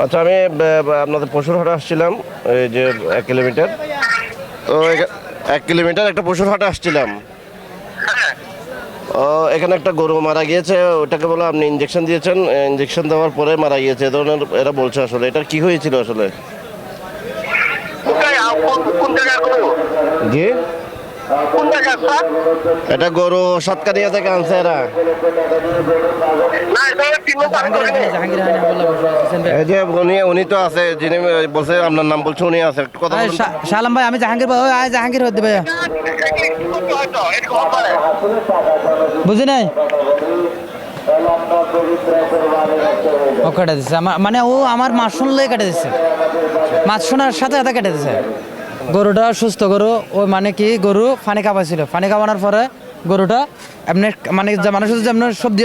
আচ্ছা, আমি আপনাদের পশুর হাটে আসছিলাম, এই যে 1 কিলোমিটার, তো 1 কিলোমিটার একটা পশুর হাটে আসছিলাম। ও, এখানে একটা গরু মারা গিয়েছে, ওটাকে বলে আপনি ইঞ্জেকশন দিয়েছেন, ইঞ্জেকশন দেওয়ার পরে মারা গিয়েছে, এ ধরনের এরা বলছে। আসলে এটা কি হয়েছিল আসলে? জি, এটা গরু সাতকানিয়া থেকে আনছে এরা। এই যে উনি তো আছে, যিনি বলছে আপনার নাম বলছে, উনি আছে, একটু কথা বলুন। শালাম ভাই, আমি জাহাঙ্গীর ভাই, জাহাঙ্গীর হতে ভাই, বুঝি নাই। ও কেটে দিচ্ছে মানে ও আমার মাছ শুনলে কেটে দিচ্ছে, মাছ শোনার সাথে সাথে কেটে দিচ্ছে। গরুটা সুস্থ গরু, ওই মানে কি গরু পানি খাওয়াইছিল, পানি খাওয়ানোর পরে গরুটা এমনি মানে মানুষ যেমন সবজি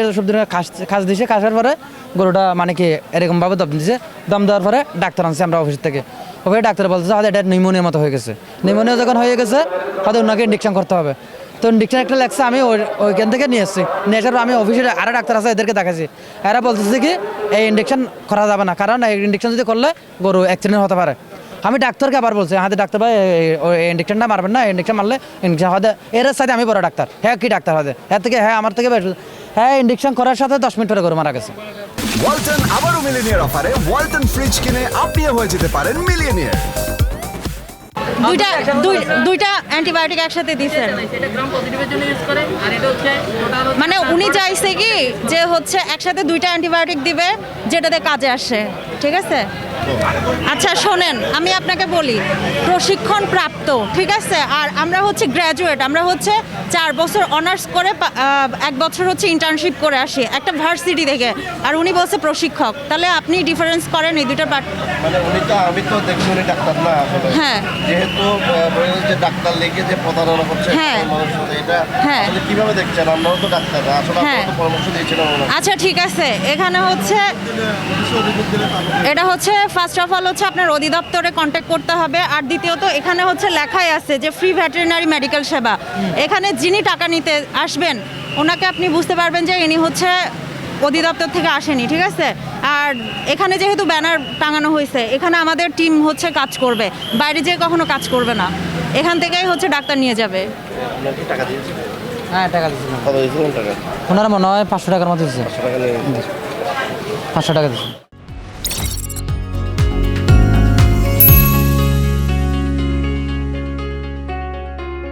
খাস দিছে, খাসার পরে গরুটা মানে কি এরকমভাবে দম দিছে। দম দেওয়ার পরে ডাক্তার আনছে আমরা অফিস থেকে। ওখানে ডাক্তার বলতেছে হয়তো এটা নিউমোনিয়ার মতো হয়ে গেছে। নিউমোনিয়া যখন হয়ে গেছে হয়তো ওনাকে ইঞ্জেকশন করতে হবে। তো ইঞ্জেকশন একটা লাগছে, আমি ওইখান থেকে নিয়ে এসেছি। নিয়ে আসার আমি অফিসে আরও ডাক্তার আছে, এদেরকে দেখাচ্ছি। এরা বলতেছে কি এই ইঞ্জেকশন করা যাবে না, কারণ এই ইঞ্জেকশন যদি করলে গরু অ্যাক্সিডেন্ট হতে পারে। আমি ডাক্তারকে আবার বলছি, হ্যাঁ ডাক্তার ভাই ইঞ্জেকশনটা মারবেন না, ইঞ্জেকশন মারলে ইঞ্জেকশন হবে। এর সাথে আমি বড় ডাক্তার, হ্যাঁ কি ডাক্তার হবে, হ্যাঁ থেকে হ্যাঁ আমার থেকে হ্যাঁ ইঞ্জেকশন করার সাথে 10 মিনিট পরে গরু মারা গেছে। ওয়ালটন আবারও মিলিয়নিয়ার অফারে ওয়ালটন ফ্রিজ কিনে আপনিও হয়ে যেতে পারেন মিলিয়নিয়ার। দুইটা অ্যান্টিবায়োটিক একসাথে দিয়েছেন, মানে উনি চাইছে কি যে হচ্ছে একসাথে দুইটা অ্যান্টিবায়োটিক দিবে যেটাতে কাজে আসে, ঠিক আছে? আচ্ছা শোনেন, আমি আপনাকে বলি, প্রশিক্ষণ প্রাপ্ত, ঠিক আছে, আর আমরা হচ্ছে গ্র্যাজুয়েট, আমরা হচ্ছে 4 বছর অনার্স করে 1 বছর হচ্ছে ইন্টার্নশিপ করে আসি একটা ভার্সিটি থেকে, আর উনি বলছে প্রশিক্ষক। তাহলে আপনি ডিফারেন্স করেন এই দুইটার পার্ট। মানে আমি তো দেখছি উনি ডাক্তার না আসলে। হ্যাঁ, যেহেতু যে ডাক্তার লিখে যে প্রতারণা করছে হ্যাঁ, মানুষের সাথে, এটা হ্যাঁ, আসলে কিভাবে দেখছেন? আমরাও তো ডাক্তার, আসলে হ্যাঁ, আপনারা তো পরামর্শ দিয়েছিলেন। আচ্ছা ঠিক আছে, এখানে হচ্ছে এটা হচ্ছে ফার্স্ট অফ অল হচ্ছে আপনার অধিদপ্তরে কন্ট্যাক্ট করতে হবে, আর দ্বিতীয়ত এখানে হচ্ছে লেখাই আছে যে ফ্রি ভেটেরিনারি মেডিকেল সেবা। এখানে যিনি টাকা নিতে আসবেন ওনাকে আপনি বুঝতে পারবেন যে ইনি হচ্ছে অধিদপ্তর থেকে আসেনি, ঠিক আছে? আর এখানে যেহেতু ব্যানার টাঙানো হয়েছে, এখানে আমাদের টিম হচ্ছে কাজ করবে, বাইরে যেয়ে কখনো কাজ করবে না, এখান থেকেই হচ্ছে ডাক্তার নিয়ে যাবে। হ্যাঁ টাকা দিয়েছিলাম। কত দিয়েছিলেন টাকা? ওনারা মনে হয় 500 টাকার মতো দিচ্ছে, 500 টাকা নিয়ে 500 টাকা দিচ্ছে।